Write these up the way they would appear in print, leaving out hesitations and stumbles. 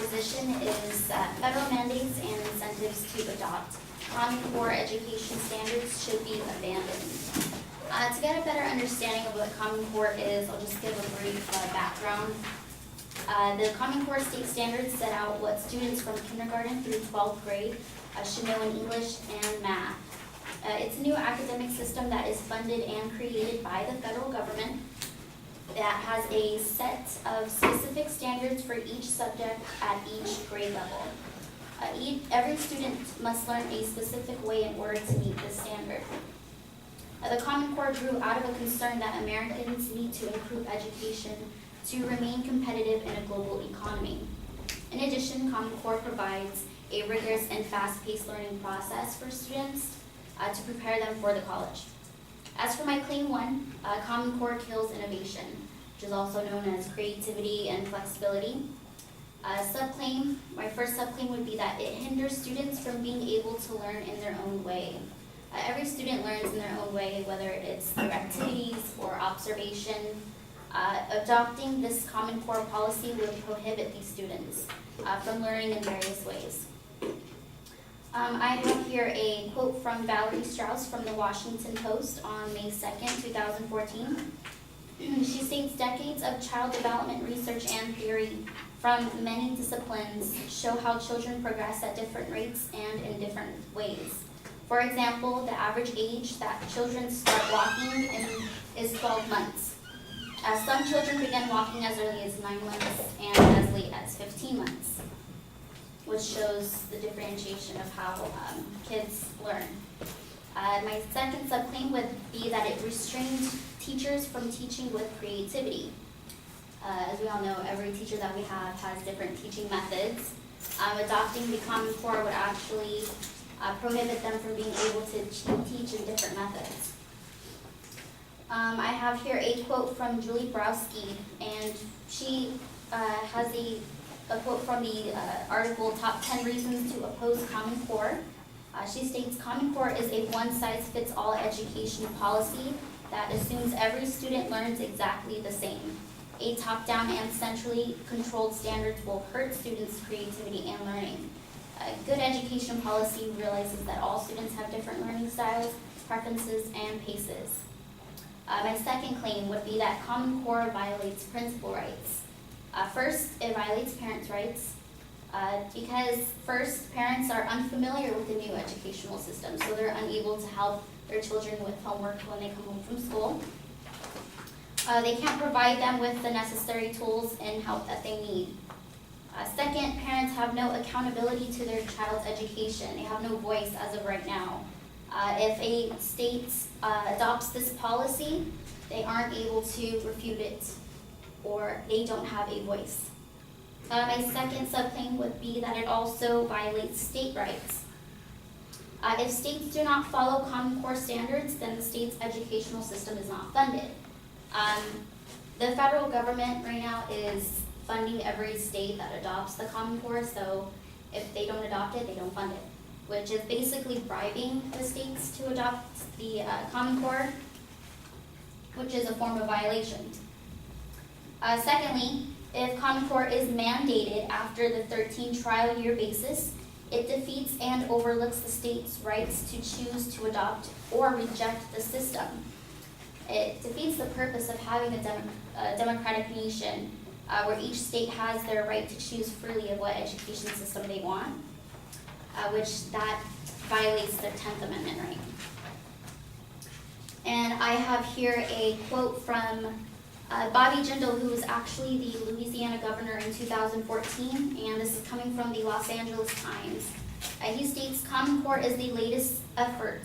proposition is federal mandates and incentives to adopt Common Core education standards should be abandoned. To get a better understanding of what Common Core is, I'll just give a brief background. The Common Core state standards set out what students from kindergarten through 12th grade should know in English and math. It's a new academic system that is funded and created by the federal government that has a set of specific standards for each subject at each grade level. Every student must learn a specific way in order to meet this standard. The Common Core grew out of a concern that Americans need to improve education to remain competitive in a global economy. In addition, Common Core provides a rigorous and fast-paced learning process for students to prepare them for the college. As for my claim one, Common Core kills innovation, which is also known as creativity and flexibility. My first subclaim would be that it hinders students from being able to learn in their own way. Every student learns in their own way, whether it's through activities or observation. Adopting this Common Core policy would prohibit these students from learning in various ways. I have here a quote from Valerie Strauss from the Washington Post on May 2nd, 2014. She states, decades of child development research and theory from many disciplines show how children progress at different rates and in different ways. For example, the average age that children start walking is 12 months. Some children begin walking as early as 9 months and as late as 15 months, which shows the differentiation of how kids learn. My second subclaim would be that it restrains teachers from teaching with creativity. As we all know, every teacher that we have has different teaching methods. Adopting the Common Core would actually prohibit them from being able to teach in different methods. I have here a quote from Julie Browski, and she has a quote from the article, Top 10 Reasons to Oppose Common Core. She states, Common Core is a one-size-fits-all education policy that assumes every student learns exactly the same. A top-down and centrally controlled standards will hurt students' creativity and learning. A good education policy realizes that all students have different learning styles, preferences, and paces. My second claim would be that Common Core violates principal rights. First, it violates parents' rights because first, parents are unfamiliar with the new educational system, so they're unable to help their children with homework when they come home from school. They can't provide them with the necessary tools and help that they need. Second, parents have no accountability to their child's education. They have no voice as of right now. If a state adopts this policy, they aren't able to refute it, or they don't have a voice. My second subclaim would be that it also violates state rights. If states do not follow Common Core standards, then the state's educational system is not funded. The federal government right now is funding every state that adopts the Common Core, so if they don't adopt it, they don't fund it, which is basically bribing the states to adopt the Common Core, which is a form of violation. Secondly, if Common Core is mandated after the 13 trial year basis, it defeats and overlooks the state's rights to choose to adopt or reject the system. It defeats the purpose of having a democratic nation where each state has their right to choose freely of what education system they want, which that violates their 10th Amendment right. And I have here a quote from Bobby Jindal, who was actually the Louisiana governor in 2014, and this is coming from the Los Angeles Times. He states, Common Core is the latest effort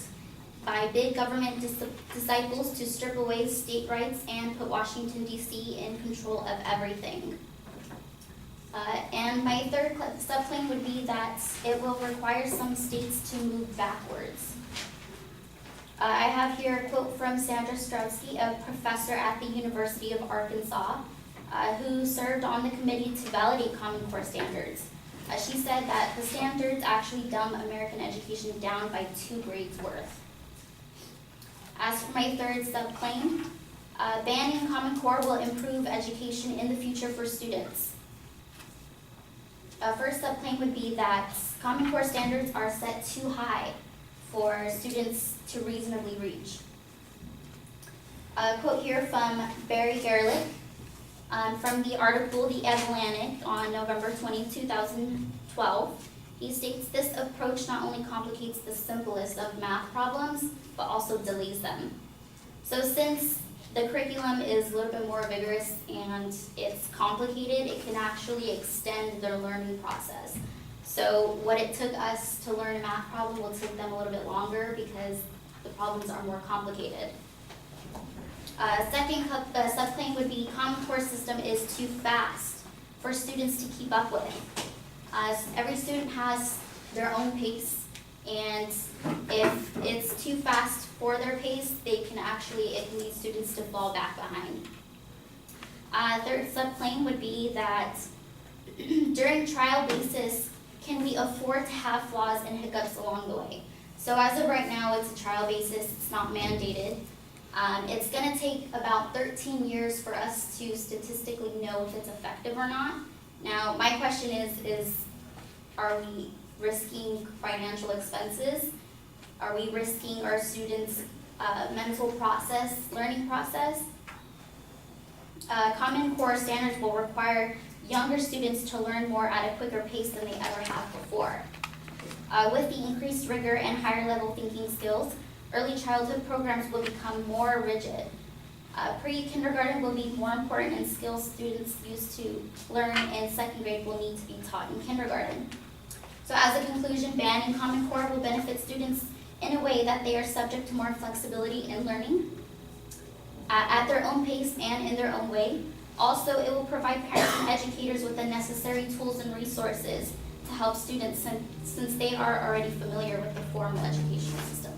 by big government disciples to strip away state rights and put Washington, D.C. in control of everything. And my third subclaim would be that it will require some states to move backwards. I have here a quote from Sandra Strowski, a professor at the University of Arkansas, who served on the committee to validate Common Core standards. She said that the standards actually dumb American education down by 2 grades worth. As for my third subclaim, banning Common Core will improve education in the future for students. A first subclaim would be that Common Core standards are set too high for students to reasonably reach. A quote here from Barry Gerlich from the article The Atlantic on November 20, 2012. He states, "This approach not only complicates the simplest of math problems, but also delays them." So since the curriculum is a little bit more vigorous and it's complicated, it can actually extend their learning process. So what it took us to learn a math problem will take them a little bit longer because the problems are more complicated. Second subclaim would be Common Core system is too fast for students to keep up with. Every student has their own pace, and if it's too fast for their pace, it can lead students to fall back behind. Third subclaim would be that during trial basis, can we afford to have flaws and hiccups along the way? So as of right now, it's a trial basis, it's not mandated. It's gonna take about 13 years for us to statistically know if it's effective or not. Now, my question is are we risking financial expenses? Are we risking our students' learning process? Common Core standards will require younger students to learn more at a quicker pace than they ever have before. With the increased rigor and higher level thinking skills, early childhood programs will become more rigid. Pre-kindergarten will be more important, and skills students used to learn in second grade will need to be taught in kindergarten. So as a conclusion, banning Common Core will benefit students in a way that they are subject to more flexibility in learning at their own pace and in their own way. Also, it will provide parents and educators with the necessary tools and resources to help students since they are already familiar with the formal educational system.